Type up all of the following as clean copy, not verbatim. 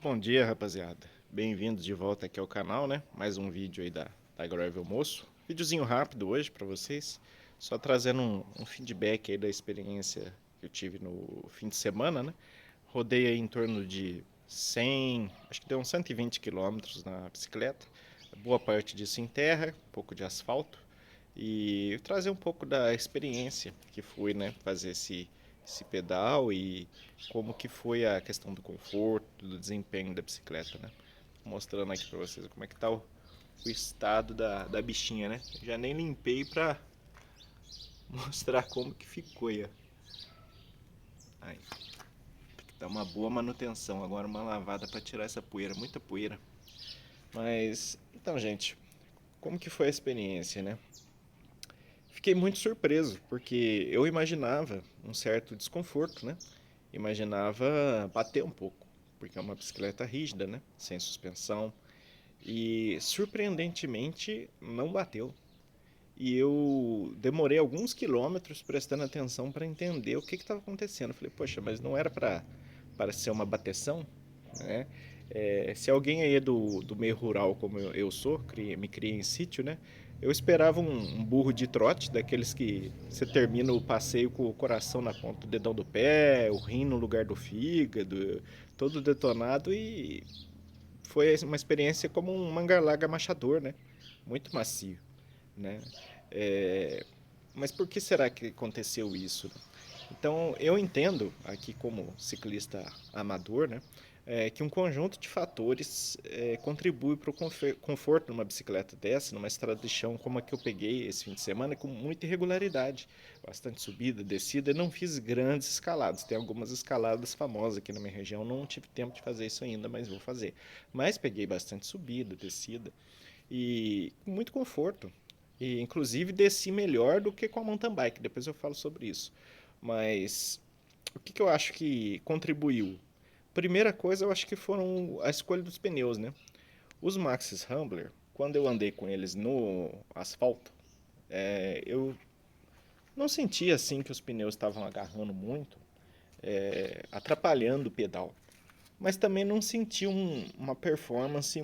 Bom dia, rapaziada. Bem-vindos de volta aqui ao canal, né? Mais um vídeo aí da Gravel Moço. Videozinho rápido hoje pra vocês. Só trazendo um feedback aí da experiência que eu tive no fim de semana, né? Rodei aí em torno de 100, acho que deu uns 120 quilômetros na bicicleta. Boa parte disso em terra, um pouco de asfalto. E trazer um pouco da experiência que foi, né? Fazer esse pedal e como que foi a questão do conforto, do desempenho da bicicleta, né? Mostrando aqui pra vocês como é que tá o estado da bichinha, né? Já nem limpei pra mostrar como que ficou aí, ó. Aí, tem que dar uma boa manutenção, agora uma lavada pra tirar essa poeira, muita poeira. Mas, então gente, como que foi a experiência, né? Fiquei muito surpreso, porque eu imaginava um certo desconforto, né? Imaginava bater um pouco, porque é uma bicicleta rígida, né? Sem suspensão. E surpreendentemente não bateu. E eu demorei alguns quilômetros prestando atenção para entender o que estava acontecendo. Eu falei, poxa, mas não era para ser uma bateção, né? Se alguém aí é do meio rural como eu sou, me criei em sítio, né? Eu esperava um burro de trote, daqueles que você termina o passeio com o coração na ponta do dedão do pé, o rim no lugar do fígado, todo detonado, e foi uma experiência como um mangarlaga machador, né? Muito macio, né? É, mas por que será que aconteceu isso? Então, eu entendo, aqui como ciclista amador, né, que um conjunto de fatores contribui para o conforto numa bicicleta dessa, numa estrada de chão como a que eu peguei esse fim de semana, com muita irregularidade. Bastante subida, descida. Eu não fiz grandes escaladas. Tem algumas escaladas famosas aqui na minha região. Não tive tempo de fazer isso ainda, mas vou fazer. Mas peguei bastante subida, descida e com muito conforto. E inclusive desci melhor do que com a mountain bike. Depois eu falo sobre isso. Mas o que eu acho que contribuiu? Primeira coisa, eu acho que foram a escolha dos pneus, né? Os Maxxis Rambler, quando eu andei com eles no asfalto, eu não sentia assim que os pneus estavam agarrando muito, atrapalhando o pedal. Mas também não senti uma performance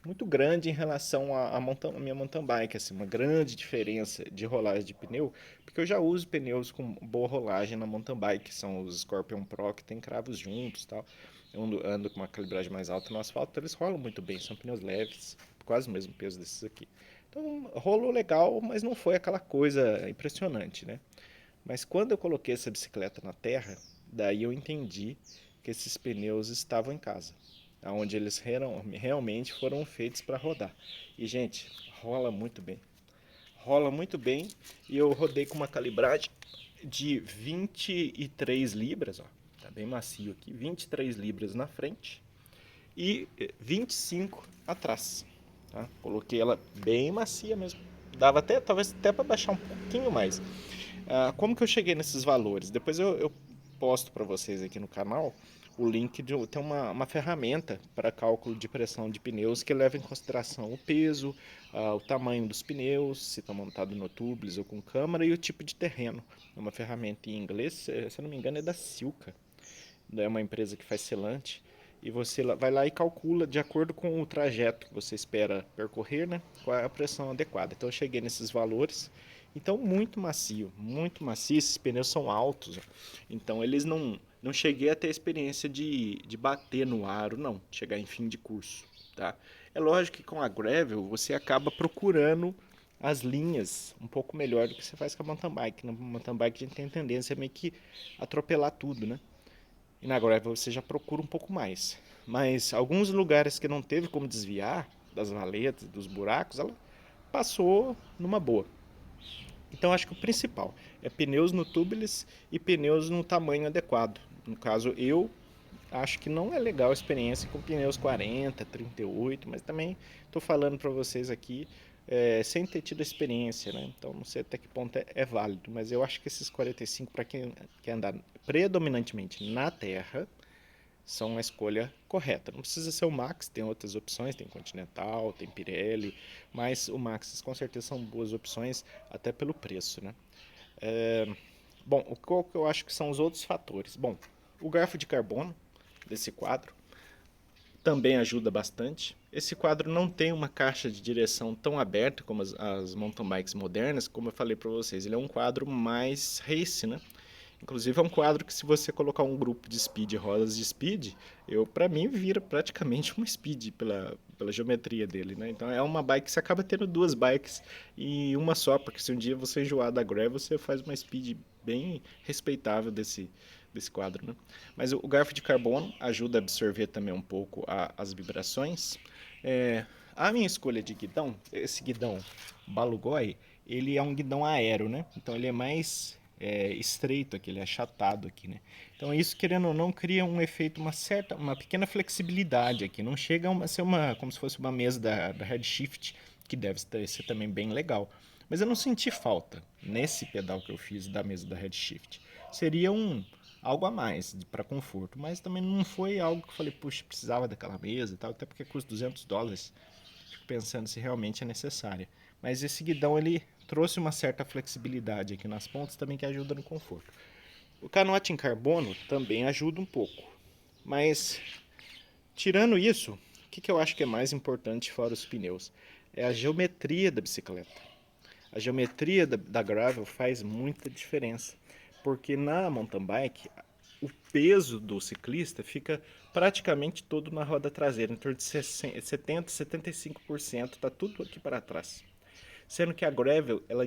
muito grande em relação à minha mountain bike, assim, uma grande diferença de rolagem de pneu, porque eu já uso pneus com boa rolagem na mountain bike, que são os Scorpion Pro, que tem cravos juntos e tal. Eu ando com uma calibragem mais alta no asfalto, eles rolam muito bem, são pneus leves, quase o mesmo peso desses aqui. Então, rolou legal, mas não foi aquela coisa impressionante, né? Mas quando eu coloquei essa bicicleta na terra, daí eu entendi que esses pneus estavam em casa, onde eles realmente foram feitos para rodar. E gente, rola muito bem. Rola muito bem e eu rodei com uma calibragem de 23 libras, ó. Tá bem macio aqui, 23 libras na frente e 25 atrás, tá? Coloquei ela bem macia mesmo. Dava até, talvez até para baixar um pouquinho mais. Como que eu cheguei nesses valores? Depois eu posto para vocês aqui no canal o link tem uma ferramenta para cálculo de pressão de pneus que leva em consideração o peso, o tamanho dos pneus, se está montado no tubeless ou com câmara e o tipo de terreno. É uma ferramenta em inglês, se eu não me engano é da Silca, é uma empresa que faz selante, e você vai lá e calcula de acordo com o trajeto que você espera percorrer, né, qual é a pressão adequada. Então eu cheguei nesses valores. Então muito macio, muito macio. Esses pneus são altos, então eles não cheguei a ter a experiência de bater no aro, não, chegar em fim de curso, tá? É lógico que com a gravel você acaba procurando as linhas um pouco melhor do que você faz com a mountain bike. Na mountain bike a gente tem a tendência meio que atropelar tudo, né? E na gravel você já procura um pouco mais. Mas alguns lugares que não teve como desviar das valetas, dos buracos, ela passou numa boa. Então acho que o principal é pneus no tubeless e pneus no tamanho adequado. No caso, eu acho que não é legal a experiência com pneus 40, 38, mas também estou falando para vocês aqui sem ter tido a experiência, né? Então não sei até que ponto é válido, mas eu acho que esses 45 para quem quer andar predominantemente na terra são uma escolha correta. Não precisa ser o Max, tem outras opções, tem Continental, tem Pirelli, mas o Max com certeza são boas opções até pelo preço, né? É, bom, qual que eu acho que são os outros fatores? Bom, o garfo de carbono desse quadro também ajuda bastante. Esse quadro não tem uma caixa de direção tão aberta como as mountain bikes modernas, como eu falei para vocês. Ele é um quadro mais race, né? Inclusive é um quadro que se você colocar um grupo de speed, rodas de speed, para mim vira praticamente uma speed pela geometria dele, né? Então é uma bike que você acaba tendo duas bikes e uma só, porque se um dia você enjoar da gravel, você faz uma speed bem respeitável desse quadro, né? Mas o garfo de carbono ajuda a absorver também um pouco as vibrações. É, a minha escolha de guidão, esse guidão Balugoi, ele é um guidão aero, né? Então ele é mais estreito aqui, ele é achatado aqui, né? Então isso, querendo ou não, cria um efeito, uma pequena flexibilidade aqui. Não chega a ser como se fosse uma mesa da Redshift, que deve ser também bem legal. Mas eu não senti falta nesse pedal que eu fiz da mesa da Redshift. Seria algo a mais para conforto, mas também não foi algo que eu falei, puxa, precisava daquela mesa e tal, até porque custa $200. Fico pensando se realmente é necessária. Mas esse guidão ele trouxe uma certa flexibilidade aqui nas pontas também que ajuda no conforto. O canote em carbono também ajuda um pouco. Mas tirando isso, o que eu acho que é mais importante fora os pneus? É a geometria da bicicleta. A geometria da gravel faz muita diferença, porque na mountain bike o peso do ciclista fica praticamente todo na roda traseira, em torno de 70, 75% está tudo aqui para trás. Sendo que a gravel ela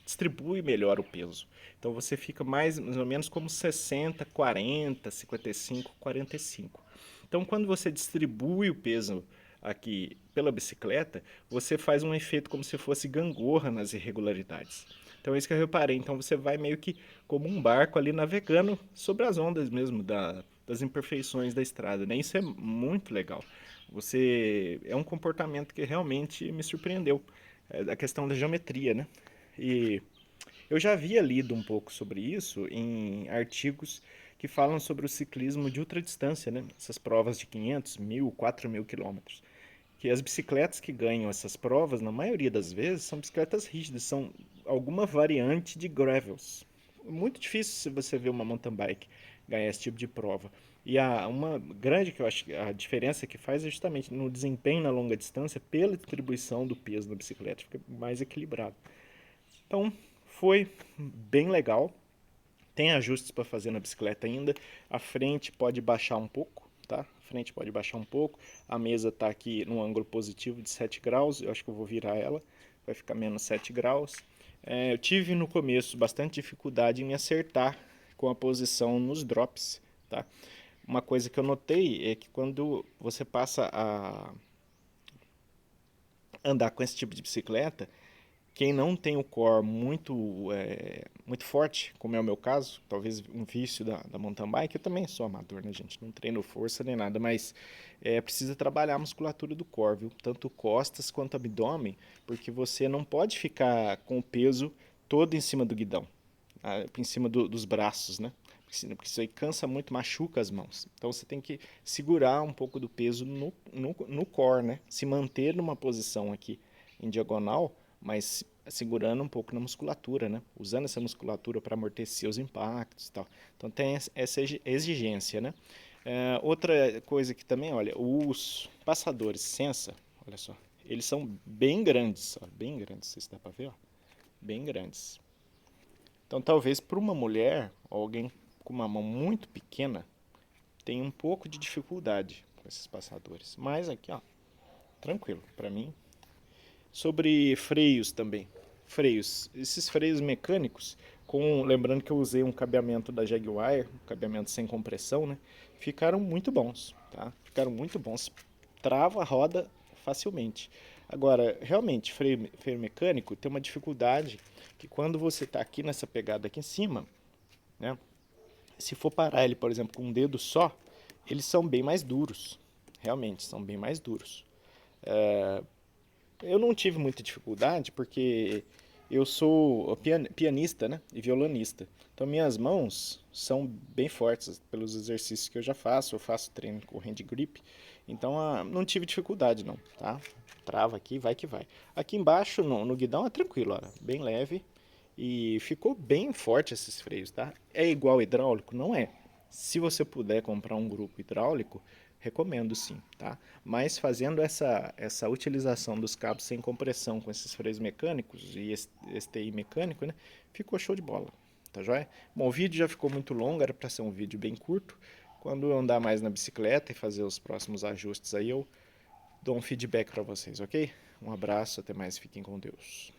distribui melhor o peso. Então você fica mais ou menos como 60, 40, 55, 45. Então quando você distribui o peso aqui pela bicicleta, você faz um efeito como se fosse gangorra nas irregularidades. Então é isso que eu reparei. Então você vai meio que como um barco ali navegando sobre as ondas mesmo das imperfeições da estrada, né? Isso é muito legal. É um comportamento que realmente me surpreendeu, a questão da geometria, né? E eu já havia lido um pouco sobre isso em artigos que falam sobre o ciclismo de ultradistância, né? Essas provas de 500, 1.000, 4.000 quilômetros. Que as bicicletas que ganham essas provas, na maioria das vezes, são bicicletas rígidas, são alguma variante de gravels. Muito difícil se você ver uma mountain bike ganhar esse tipo de prova. E uma grande que eu acho que a diferença que faz é justamente no desempenho na longa distância pela distribuição do peso na bicicleta, fica mais equilibrado. Então, foi bem legal. Tem ajustes para fazer na bicicleta ainda. A frente pode baixar um pouco, tá? A frente pode baixar um pouco. A mesa está aqui num ângulo positivo de 7 graus. Eu acho que eu vou virar ela. Vai ficar menos 7 graus. Eu tive no começo bastante dificuldade em me acertar com a posição nos drops, tá? Uma coisa que eu notei é que quando você passa a andar com esse tipo de bicicleta, quem não tem o core muito forte, como é o meu caso, talvez um vício da mountain bike, eu também sou amador, né, gente? Não treino força nem nada, mas precisa trabalhar a musculatura do core, viu? Tanto costas quanto abdômen, porque você não pode ficar com o peso todo em cima do guidão, em cima dos braços, né? Porque isso aí cansa muito, machuca as mãos. Então você tem que segurar um pouco do peso no core, né? Se manter numa posição aqui em diagonal, mas segurando um pouco na musculatura, né? Usando essa musculatura para amortecer os impactos e tal. Então tem essa exigência, né? Outra coisa que também, olha, os passadores Sensa, olha só, eles são bem grandes, ó, bem grandes, se dá para ver, ó, bem grandes. Então talvez para uma mulher, ou alguém com uma mão muito pequena, tenha um pouco de dificuldade com esses passadores. Mas aqui, ó, tranquilo, para mim. Sobre freios também. Freios. Esses freios mecânicos, lembrando que eu usei um cabeamento da Jaguar, um cabeamento sem compressão, né? Ficaram muito bons, tá? Ficaram muito bons. Trava a roda facilmente. Agora, realmente, freio mecânico tem uma dificuldade que quando você está aqui nessa pegada aqui em cima, né? Se for parar ele, por exemplo, com um dedo só, eles são bem mais duros. Realmente, são bem mais duros. Eu não tive muita dificuldade porque eu sou pianista, né, e violonista. Então minhas mãos são bem fortes pelos exercícios que eu já faço. Eu faço treino com hand grip. Então não tive dificuldade não, tá? Trava aqui, vai que vai. Aqui embaixo no guidão é tranquilo, olha, bem leve e ficou bem forte esses freios, tá? É igual hidráulico? Não é. Se você puder comprar um grupo hidráulico, recomendo sim, tá? Mas fazendo essa utilização dos cabos sem compressão com esses freios mecânicos e STI mecânico, né? Ficou show de bola, tá joia? Bom, o vídeo já ficou muito longo, era para ser um vídeo bem curto. Quando eu andar mais na bicicleta e fazer os próximos ajustes aí, eu dou um feedback para vocês, ok? Um abraço, até mais, fiquem com Deus.